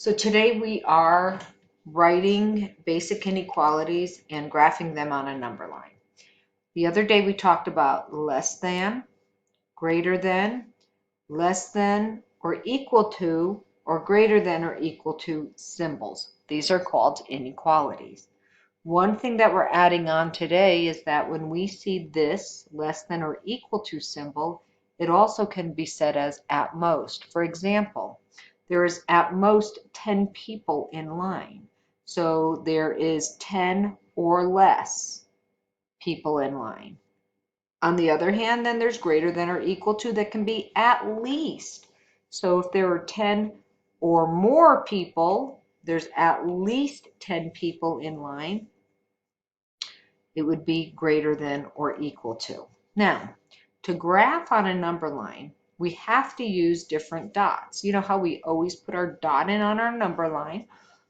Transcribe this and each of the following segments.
So today we are writing basic inequalities and graphing them on a number line. The other day we talked about less than, greater than, less than, or equal to, or greater than or equal to symbols. These are called inequalities. One thing that we're adding on today is that when we see this less than or equal to symbol, it also can be said as at most. For example, there is at most 10 people in line. So there is 10 or less people in line. On the other hand, then there's greater than or equal to that can be at least. So if there are 10 or more people, there's at least 10 people in line. It would be greater than or equal to. Now, to graph on a number line, we have to use different dots. You know how we always put our dot in on our number line?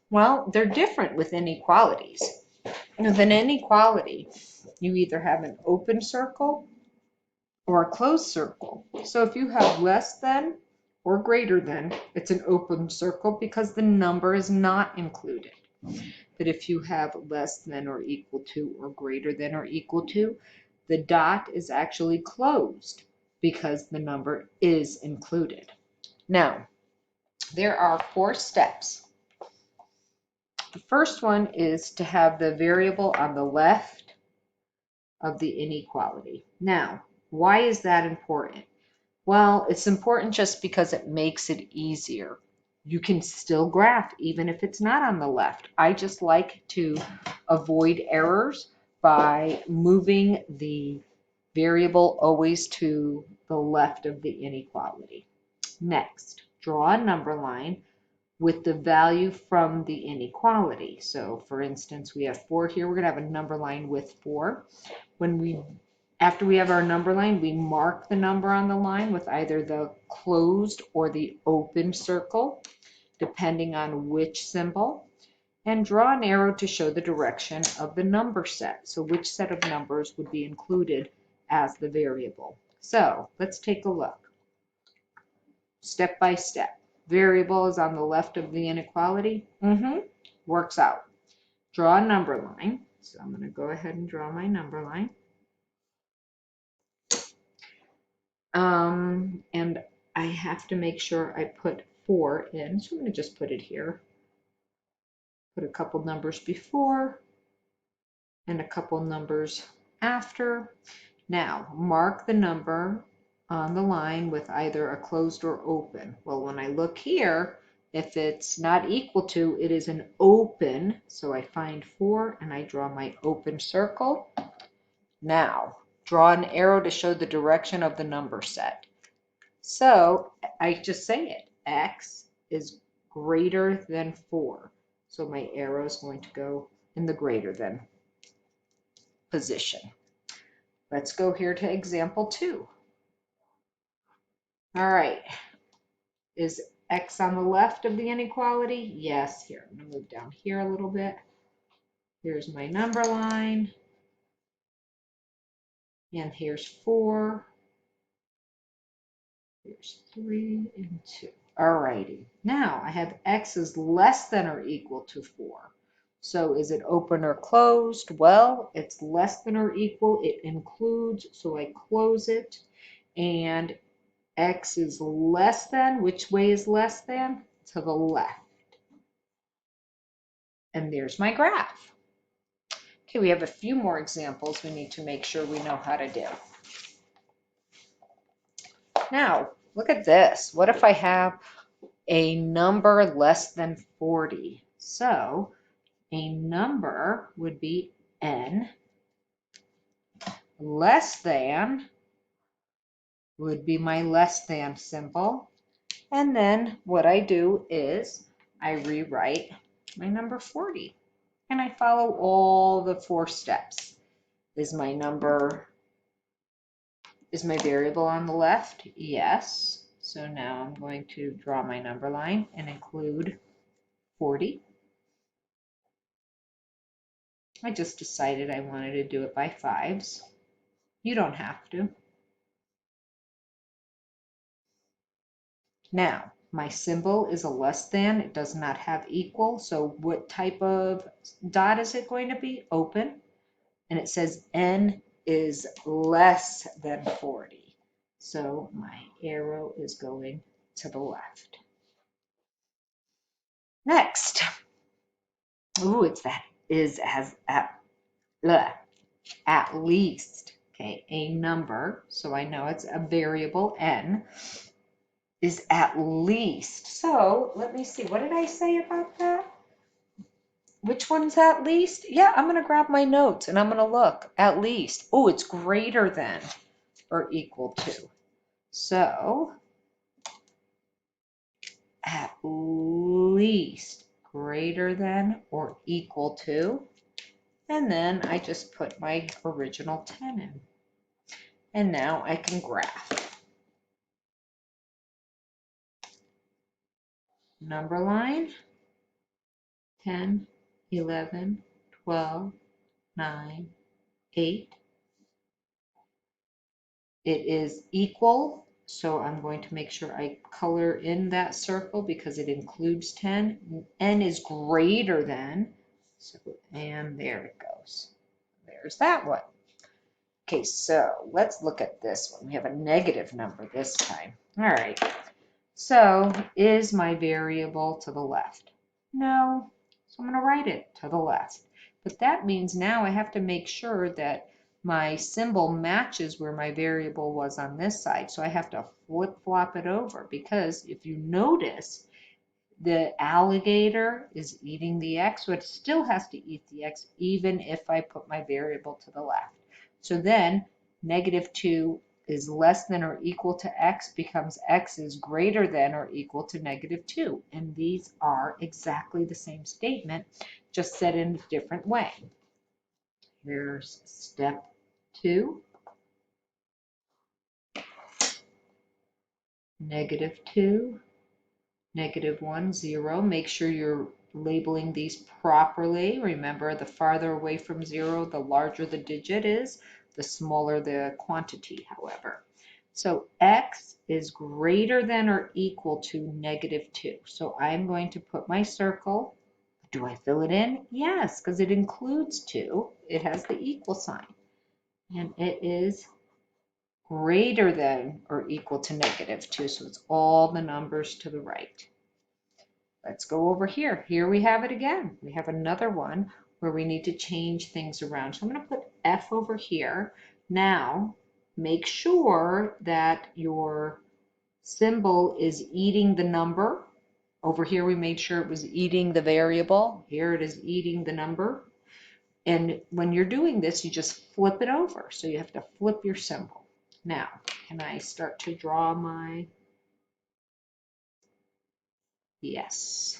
Well, they're different with inequalities. With an inequality, you either have an open circle or a closed circle. So if you have less than or greater than, it's an open circle because the number is not included. But if you have less than or equal to or greater than or equal to, the dot is actually closed because the number is included. Now, there are 4 steps. The first one is to have the variable on the left of the inequality. Now, why is that important? Well, it's important just because it makes it easier. You can still graph even if it's not on the left. I just like to avoid errors by moving the variable always to the left of the inequality. Next, draw a number line with the value from the inequality. So for instance, we have 4 here. We're going to have a number line with 4. After we have our number line, we mark the number on the line with either the closed or the open circle, depending on which symbol, and draw an arrow to show the direction of the number set. So which set of numbers would be included as the variable. So let's take a look. Step by step. Variable is on the left of the inequality. Works out. Draw a number line. So I'm going to go ahead and draw my number line. And I have to make sure I put 4 in, so I'm going to just put it here. Put a couple numbers before and a couple numbers after. Now, mark the number on the line with either a closed or open. Well, when I look here, if it's not equal to, it is an open, so I find 4 and I draw my open circle. Now, draw an arrow to show the direction of the number set. So I just say it, x is greater than 4. So my arrow is going to go in the greater than position. Let's go here to example 2. All right, is x on the left of the inequality? Yes, here. I'm going to move down here a little bit. Here's my number line. And here's 4. Here's 3 and 2. Alrighty, now I have x is less than or equal to 4. So is it open or closed? Well, it's less than or equal. It includes, so I close it. And x is less than, which way is less than? To the left. And there's my graph. Okay, we have a few more examples we need to make sure we know how to do. Now, look at this. What if I have a number less than 40? So a number would be n. Less than would be my less than symbol. And then what I do is I rewrite my number 40. And I follow all the 4 steps. Is my variable on the left? Yes. So now I'm going to draw my number line and include 40. I just decided I wanted to do it by 5s. You don't have to. Now, My symbol is a less than. It does not have equal. So what type of dot is it going to be? Open. And it says n is less than 40. So my arrow is going to the left. Next. Ooh, it's that is as at least. Okay, a number. So I know it's a variable n is at least. So let me see. What did I say about that? Which one's at least? Yeah, I'm going to grab my notes and I'm going to look. At least. Oh, it's greater than or equal to. So, at least greater than or equal to. And then I just put my original 10 in. And now I can graph. Number line, 10, 11, 12, 9, 8. It is equal, so I'm going to make sure I color in that circle because it includes 10. N is greater than, so, and there it goes. There's that one. Okay, so let's look at this one. We have a negative number this time. All right, so is my variable to the left? No, so I'm going to write it to the left. But that means now I have to make sure that my symbol matches where my variable was on this side. So I have to flip-flop it over because if you notice, the alligator is eating the x, so it still has to eat the x even if I put my variable to the left. So then -2 is less than or equal to x becomes x is greater than or equal to -2. And these are exactly the same statement, just said in a different way. Here's step 2. -2, -1, 0. Make sure you're labeling these properly. Remember, the farther away from 0, the larger the digit is, the smaller the quantity, however. So x is greater than or equal to -2. So I'm going to put my circle. Do I fill it in? Yes, because it includes 2. It has the equal sign. And it is greater than or equal to -2. So it's all the numbers to the right. Let's go over here. Here we have it again. We have another one where we need to change things around. So I'm going to put F over here. Now, make sure that your symbol is eating the number. Over here, we made sure it was eating the variable. Here it is eating the number. And when you're doing this, you just flip it over. So you have to flip your symbol. Now, can I start to draw my... Yes.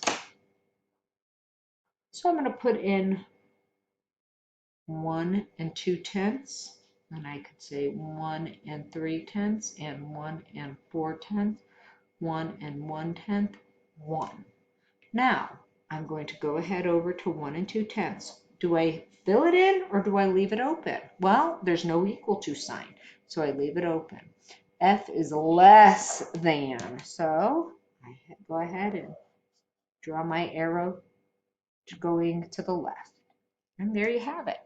So I'm going to put in 1 2/10, and I could say 1 3/10 and 1 4/10, 1 1/10, 1. Now I'm going to go ahead over to 1 2/10. Do I fill it in or do I leave it open? Well, there's no equal to sign, so I leave it open. F is less than, so I go ahead and draw my arrow going to the left. And there you have it.